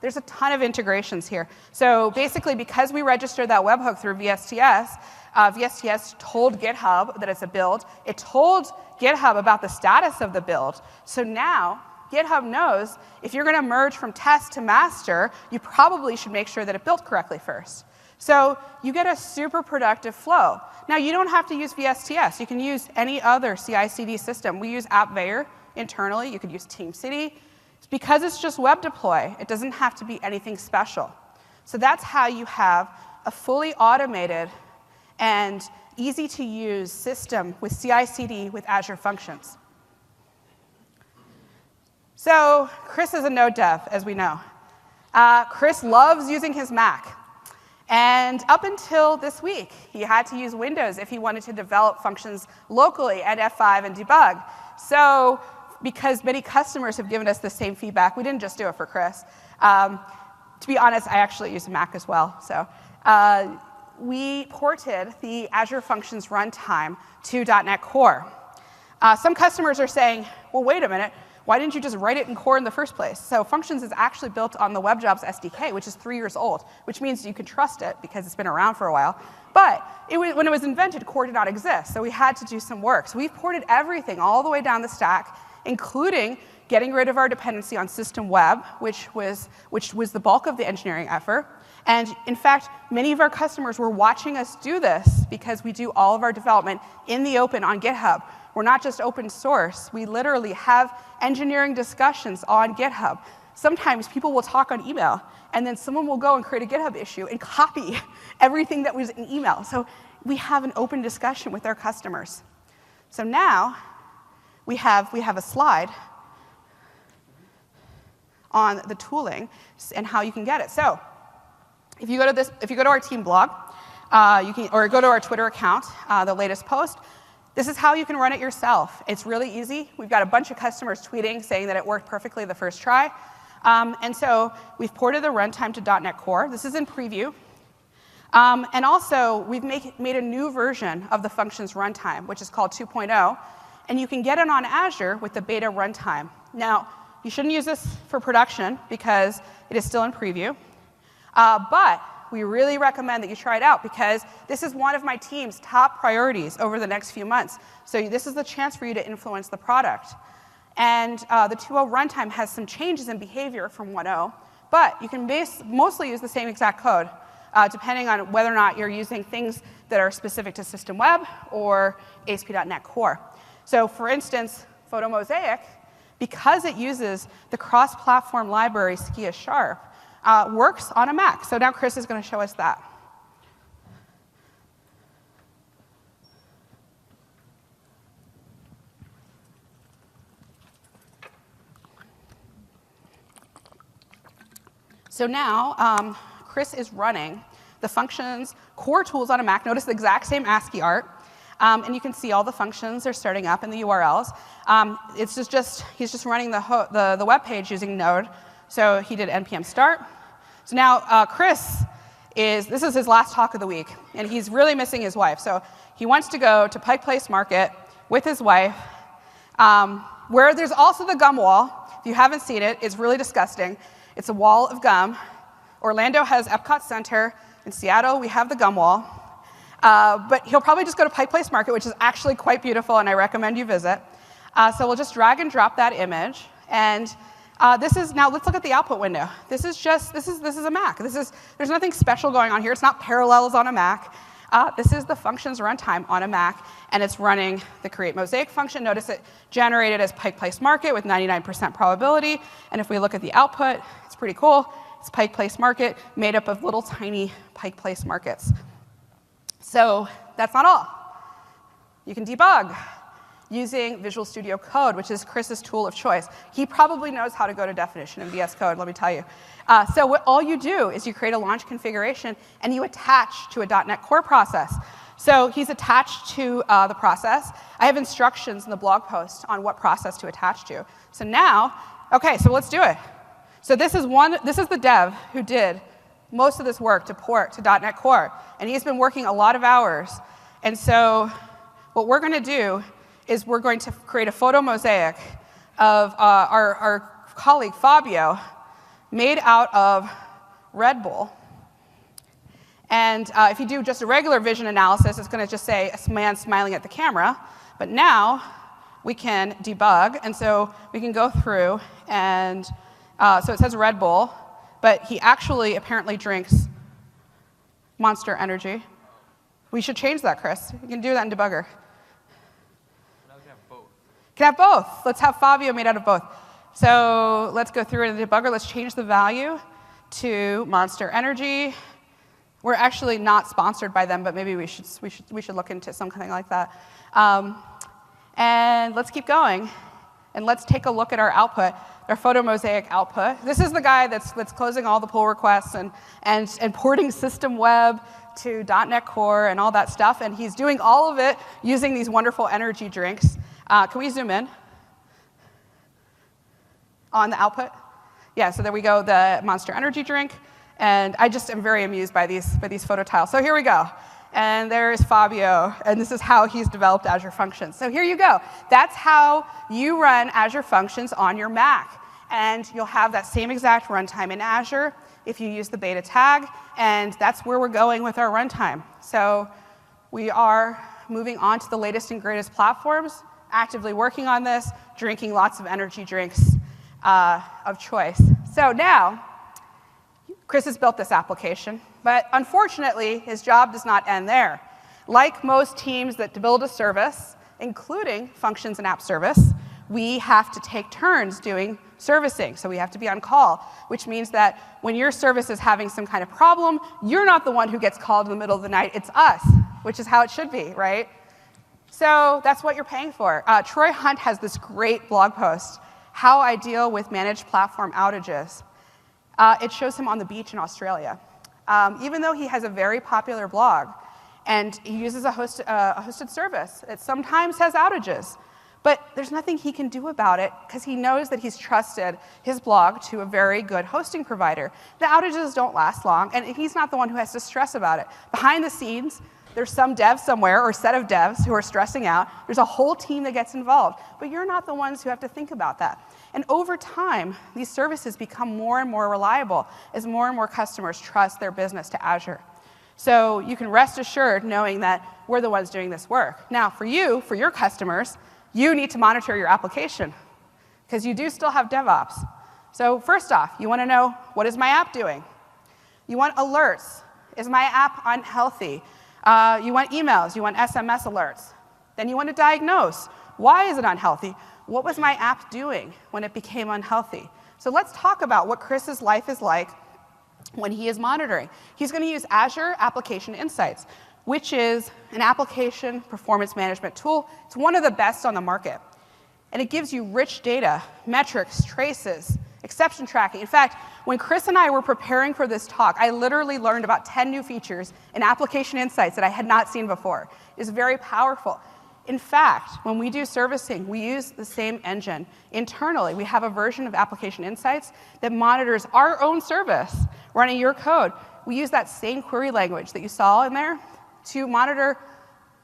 Speaker 1: there's a ton of integrations here. So basically, because we registered that webhook through VSTS, VSTS told GitHub that it's a build. It told GitHub about the status of the build. So now GitHub knows if you're going to merge from test to master, you probably should make sure that it built correctly first. So you get a super productive flow. Now, you don't have to use VSTS. You can use any other CI/CD system. We use AppVeyor internally. You could use TeamCity. Because it's just web deploy, it doesn't have to be anything special. So that's how you have a fully automated and easy-to-use system with CI/CD with Azure Functions. So Chris is a Node dev, as we know. Chris loves using his Mac. And up until this week, he had to use Windows if he wanted to develop functions locally at F5 and debug. So because many customers have given us the same feedback, we didn't just do it for Chris. To be honest, I actually use a Mac as well. So we ported the Azure Functions runtime to .NET Core. Some customers are saying, well, wait a minute. Why didn't you just write it in Core in the first place? So Functions is actually built on the WebJobs SDK, which is 3 years old, which means you can trust it because it's been around for a while. But when it was invented, Core did not exist, so we had to do some work. So we've ported everything all the way down the stack, including getting rid of our dependency on System Web, which was the bulk of the engineering effort. And in fact, many of our customers were watching us do this because we do all of our development in the open on GitHub. We're not just open source. We literally have engineering discussions on GitHub. Sometimes people will talk on email, and then someone will go and create a GitHub issue and copy everything that was in email. So we have an open discussion with our customers. So now we have a slide on the tooling and how you can get it. So if you go to our team blog, or go to our Twitter account, the latest post, this is how you can run it yourself. It's really easy. We've got a bunch of customers tweeting saying that it worked perfectly the first try. And so we've ported the runtime to .NET Core. This is in preview. And also, we've made a new version of the Functions runtime, which is called 2.0. And you can get it on Azure with the beta runtime. Now, you shouldn't use this for production because it is still in preview. But we really recommend that you try it out because this is one of my team's top priorities over the next few months. So this is the chance for you to influence the product. And the 2.0 runtime has some changes in behavior from 1.0, but you can mostly use the same exact code, depending on whether or not you're using things that are specific to System Web or ASP.NET Core. So for instance, PhotoMosaic, because it uses the cross-platform library Skia Sharp, works on a Mac. So now Chris is going to show us that. So now Chris is running the Functions core tools on a Mac. Notice the exact same ASCII art. And you can see all the functions are starting up in the URLs. He's just running the web page using Node. So he did npm start. So now Chris this is his last talk of the week, and he's really missing his wife. So he wants to go to Pike Place Market with his wife, where there's also the gum wall. If you haven't seen it, it's really disgusting. It's a wall of gum. Orlando has Epcot Center. In Seattle, we have the gum wall. But he'll probably just go to Pike Place Market, which is actually quite beautiful, and I recommend you visit. So we'll just drag and drop that image. And now let's look at the output window. This is a Mac. There's nothing special going on here. It's not parallels on a Mac. This is the functions runtime on a Mac, and it's running the create mosaic function. Notice it generated as Pike Place Market with 99% probability. And if we look at the output, it's pretty cool. It's Pike Place Market made up of little tiny Pike Place Markets. So that's not all. You can debug using Visual Studio Code, which is Chris's tool of choice. He probably knows how to go to definition in VS Code, let me tell you. So all you do is you create a launch configuration, and you attach to a .NET Core process. So he's attached to the process. I have instructions in the blog post on what process to attach to. So now, OK, so let's do it. So this is the dev who did most of this work to port to .NET Core. And he's been working a lot of hours. And so what we're going to do is we're going to create a photo mosaic of our colleague Fabio made out of Red Bull. And if you do just a regular vision analysis, it's going to just say a man smiling at the camera. But now we can debug. And so we can go through. And so it says Red Bull. But he actually apparently drinks Monster Energy. We should change that, Chris. You can do that in debugger.
Speaker 2: Now we can have both.
Speaker 1: Can have both. Let's have Fabio made out of both. So let's go through in the debugger. Let's change the value to Monster Energy. We're actually not sponsored by them, but maybe we should look into something like that. And let's keep going. And let's take a look at our output, our photo mosaic output. This is the guy that's closing all the pull requests and porting system web to .NET Core and all that stuff. And he's doing all of it using these wonderful energy drinks. Can we zoom in on the output? Yeah, so there we go, the Monster Energy drink. And I just am very amused by these photo tiles. So here we go. And there's Fabio, and this is how he's developed Azure Functions. So here you go. That's how you run Azure Functions on your Mac. And you'll have that same exact runtime in Azure if you use the beta tag, and that's where we're going with our runtime. So we are moving on to the latest and greatest platforms, actively working on this, drinking lots of energy drinks of choice. So now, Chris has built this application, but unfortunately, his job does not end there. Like most teams that build a service, including functions and app service, we have to take turns doing servicing. So we have to be on call, which means that when your service is having some kind of problem, you're not the one who gets called in the middle of the night, it's us, which is how it should be, right? So that's what you're paying for. Troy Hunt has this great blog post, How I Deal with Managed Platform Outages. It shows him on the beach in Australia. Even though he has a very popular blog, and he uses a hosted service, it sometimes has outages. But there's nothing he can do about it, because he knows that he's trusted his blog to a very good hosting provider. The outages don't last long, and he's not the one who has to stress about it. Behind the scenes, there's some dev somewhere, or set of devs, who are stressing out. There's a whole team that gets involved. But you're not the ones who have to think about that. And over time, these services become more and more reliable as more and more customers trust their business to Azure. So you can rest assured knowing that we're the ones doing this work. Now, for your customers, you need to monitor your application, because you do still have DevOps. So first off, you want to know, what is my app doing? You want alerts. Is my app unhealthy? You want emails. You want SMS alerts. Then you want to diagnose. Why is it unhealthy? What was my app doing when it became unhealthy? So let's talk about what Chris's life is like when he is monitoring. He's going to use Azure Application Insights, which is an application performance management tool. It's one of the best on the market. And it gives you rich data, metrics, traces, exception tracking. In fact, when Chris and I were preparing for this talk, I literally learned about 10 new features in Application Insights that I had not seen before. It's very powerful. In fact, when we do servicing, we use the same engine. Internally, we have a version of Application Insights that monitors our own service running your code. we use that same query language that you saw in there to monitor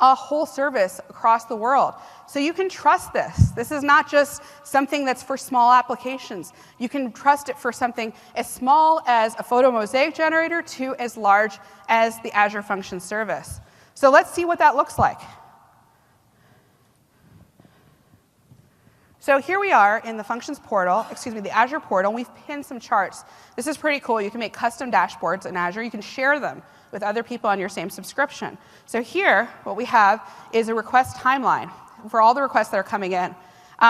Speaker 1: a whole service across the world. So you can trust this. This is not just something that's for small applications. You can trust it for something as small as a photo mosaic generator to as large as the Azure Function Service. So let's see what that looks like. So here we are in the Functions portal, excuse me, the Azure portal. We've pinned some charts. This is pretty cool. You can make custom dashboards in Azure. You can share them with other people on your same subscription. So here, what we have is a request timeline for all the requests that are coming in.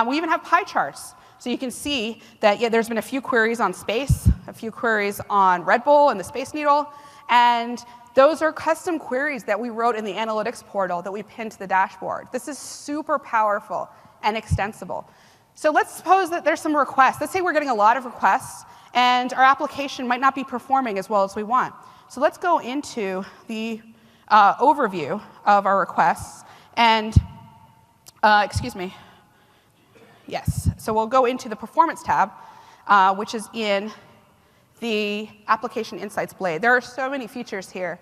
Speaker 1: We even have pie charts. So you can see that there's been a few queries on space, a few queries on Red Bull and the Space Needle, and those are custom queries that we wrote in the analytics portal that we pinned to the dashboard. This is super powerful and extensible. So let's suppose that there's some requests. Let's say we're getting a lot of requests, and our application might not be performing as well as we want. So let's go into the overview of our requests, and excuse me. Yes, so we'll go into the Performance tab, which is in the Application Insights Blade. There are so many features here.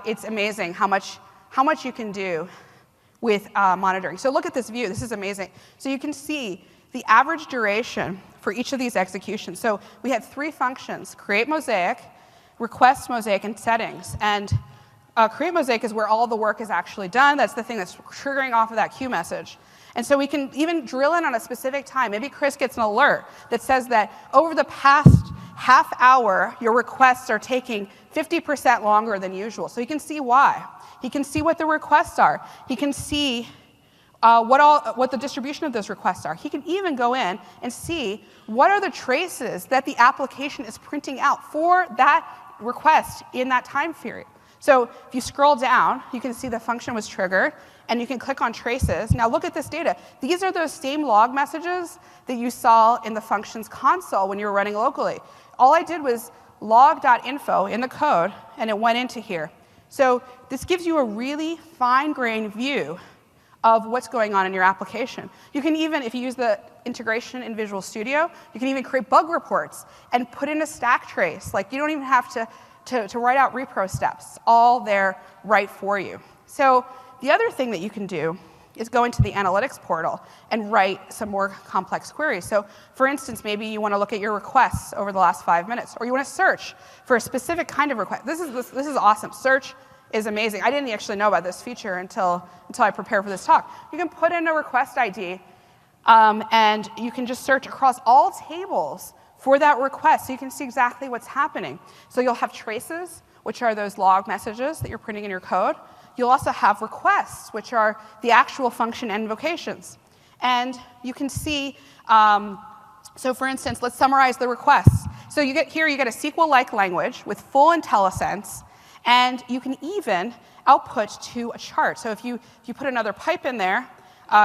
Speaker 1: It's amazing how much you can do with monitoring. So look at this view. This is amazing. So you can see the average duration for each of these executions. So we had 3 functions: create mosaic, request mosaic, and settings. And create mosaic is where all the work is actually done. That's the thing that's triggering off of that queue message. And so we can even drill in on a specific time. Maybe Chris gets an alert that says that over the past half hour, your requests are taking 50% longer than usual. So you can see why. He can see what the requests are. He can see what the distribution of those requests are. He can even go in and see what are the traces that the application is printing out for that request in that time period. So if you scroll down, you can see the function was triggered, and you can click on traces. Now look at this data. These are those same log messages that you saw in the functions console when you were running locally. All I did was log.info in the code, and it went into here. So this gives you a really fine-grained view of what's going on in your application. You can even, if you use the integration in Visual Studio, you can even create bug reports and put in a stack trace. Like, you don't even have to write out repro steps. All there right for you. So the other thing that you can do is go into the analytics portal and write some more complex queries. So for instance, maybe you want to look at your requests over the last 5 minutes, or you want to search for a specific kind of request. This is awesome. Search is amazing. I didn't actually know about this feature until I prepared for this talk. You can put in a request ID, and you can just search across all tables for that request, so you can see exactly what's happening. So you'll have traces, which are those log messages that you're printing in your code. You'll also have requests, which are the actual function invocations. And you can see, so for instance, let's summarize the requests. So you get a SQL-like language with full IntelliSense, and you can even output to a chart. So if you put another pipe in there,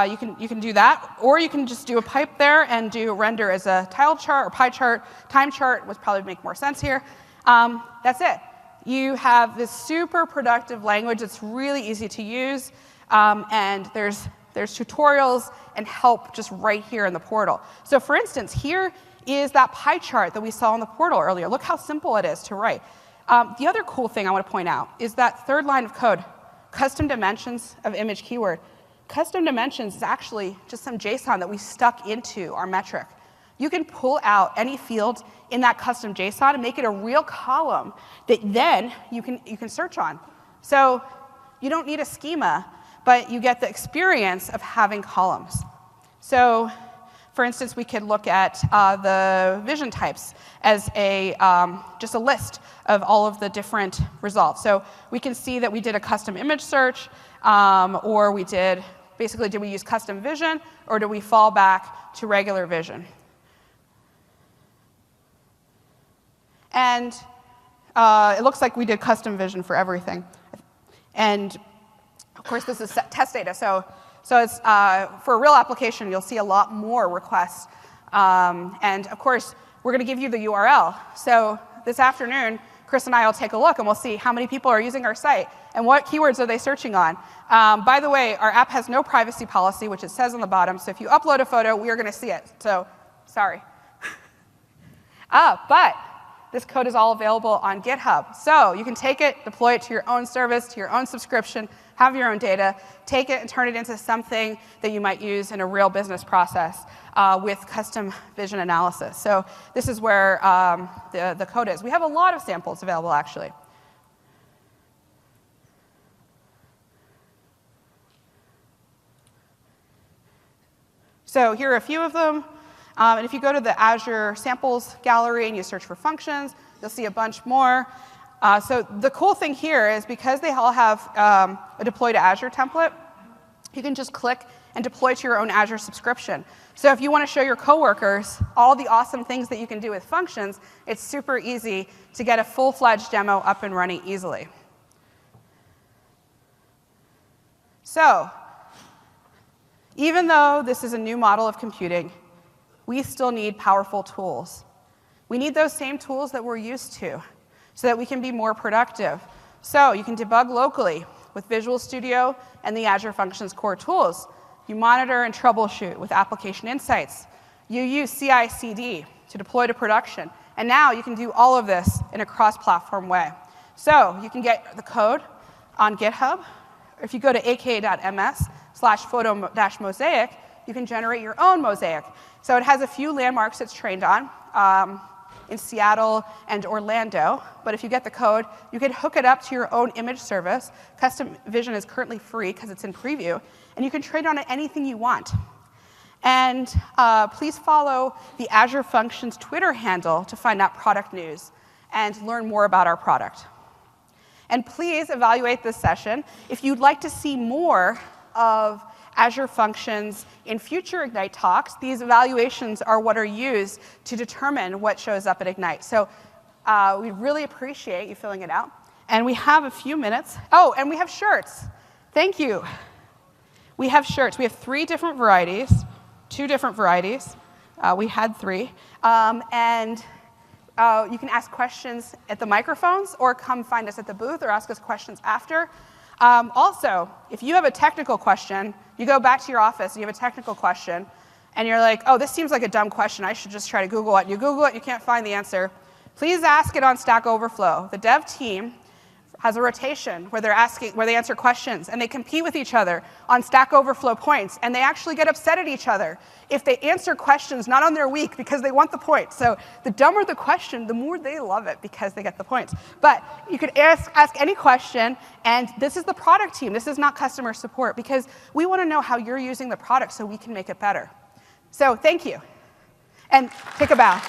Speaker 1: you can do that, or you can just do a pipe there and do a render as a tile chart or pie chart. Time chart would probably make more sense here. That's it. You have this super productive language that's really easy to use, and there's tutorials and help just right here in the portal. So for instance, here is that pie chart that we saw in the portal earlier. Look how simple it is to write. The other cool thing I want to point out is that third line of code, custom dimensions of image keyword. Custom dimensions is actually just some JSON that we stuck into our metric. You can pull out any field in that custom JSON and make it a real column that then you can search on. So you don't need a schema, but you get the experience of having columns. So for instance, we could look at the vision types as just a list of all of the different results. So we can see that we did a custom image search, or we did we use custom vision, or do we fall back to regular vision? And it looks like we did custom vision for everything. And of course, this is test data. So it's, for a real application, you'll see a lot more requests. And of course, we're going to give you the URL. So this afternoon, Chris and I will take a look, and we'll see how many people are using our site and what keywords are they searching on. By the way, our app has no privacy policy, which it says on the bottom. So if you upload a photo, we are going to see it. So sorry. But this code is all available on GitHub. So you can take it, deploy it to your own service, to your own subscription, have your own data, take it and turn it into something that you might use in a real business process with custom vision analysis. So this is where the code is. We have a lot of samples available, actually. So here are a few of them. And if you go to the Azure samples gallery and you search for functions, you'll see a bunch more. So the cool thing here is because they all have a deploy to Azure template, you can just click and deploy to your own Azure subscription. So if you want to show your coworkers all the awesome things that you can do with functions, it's super easy to get a full-fledged demo up and running easily. So even though this is a new model of computing, we still need powerful tools. We need those same tools that we're used to so that we can be more productive. So you can debug locally with Visual Studio and the Azure Functions core tools. You monitor and troubleshoot with Application Insights. You use CI/CD to deploy to production. And now you can do all of this in a cross-platform way. So you can get the code on GitHub. If you go to aka.ms/photo-mosaic, you can generate your own mosaic. So it has a few landmarks it's trained on in Seattle and Orlando. But if you get the code, you can hook it up to your own image service. Custom Vision is currently free because it's in preview. And you can train on it anything you want. And please follow the Azure Functions Twitter handle to find out product news and learn more about our product. And please evaluate this session. If you'd like to see more of Azure Functions in future Ignite talks, these evaluations are what are used to determine what shows up at Ignite. So we really appreciate you filling it out. And we have a few minutes. Oh, and we have shirts. Thank you. We have shirts. We have 3 different varieties, 2 different varieties. We had 3. And you can ask questions at the microphones or come find us at the booth or ask us questions after. Also, if you have a technical question, you go back to your office and you have a technical question, and you're like, oh, this seems like a dumb question. I should just try to Google it. You Google it, you can't find the answer. Please ask it on Stack Overflow. The dev team has a rotation where they answer questions, and they compete with each other on Stack Overflow points, and they actually get upset at each other if they answer questions not on their week because they want the points. So the dumber the question, the more they love it because they get the points. But you could ask any question, and this is the product team. This is not customer support, because we want to know how you're using the product so we can make it better. So thank you. And take a bow.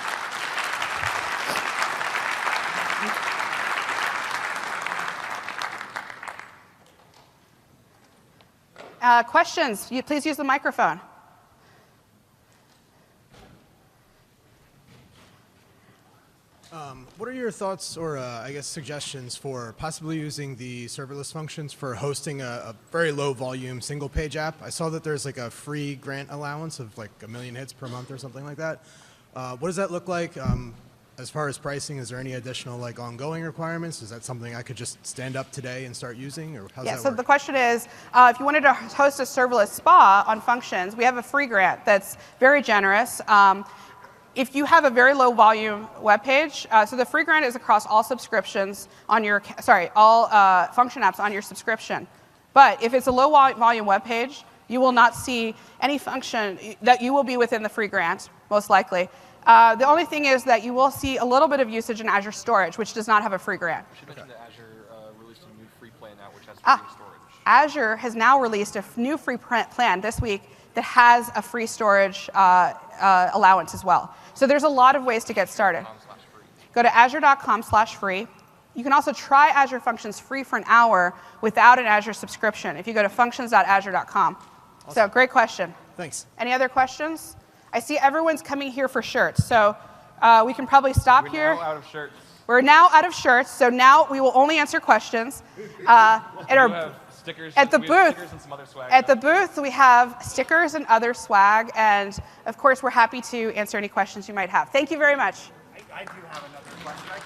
Speaker 1: Questions? Please use the microphone.
Speaker 3: What are your thoughts or, I guess, suggestions for possibly using the serverless functions for hosting a very low volume single page app? I saw that there's like a free grant allowance of like 1 million hits per month or something like that. What does that look like? As far as pricing, is there any additional like ongoing requirements? Is that something I could just stand up today and start using, or how's that work?
Speaker 1: So the question is, if you wanted to host a serverless spa on Functions, we have a free grant that's very generous. If you have a very low volume web page, so the free grant is across all subscriptions on your, all function apps on your subscription. But if it's a low volume web page, you will not see any function that you will be within the free grant, most likely. The only thing is that you will see a little bit of usage in Azure Storage, which does not have a free grant.
Speaker 2: You should mention that Azure released a new free plan now, which has free storage.
Speaker 1: Azure has now released a new free plan this week that has a free storage allowance as well. So there's a lot of ways to get started. Go to azure.com/free. You can also try Azure Functions free for an hour without an Azure subscription if you go to functions.azure.com. Awesome. So great question.
Speaker 3: Thanks.
Speaker 1: Any other questions? I see everyone's coming here for shirts, so we can probably stop here.
Speaker 2: We're now out of shirts.
Speaker 1: We're now out of shirts, so now we will only answer questions.
Speaker 2: Stickers,
Speaker 1: at the booth,
Speaker 2: stickers and some other swag
Speaker 1: at the booth, we have stickers and other swag, and of course, we're happy to answer any questions you might have. Thank you very much.
Speaker 4: I do have another question.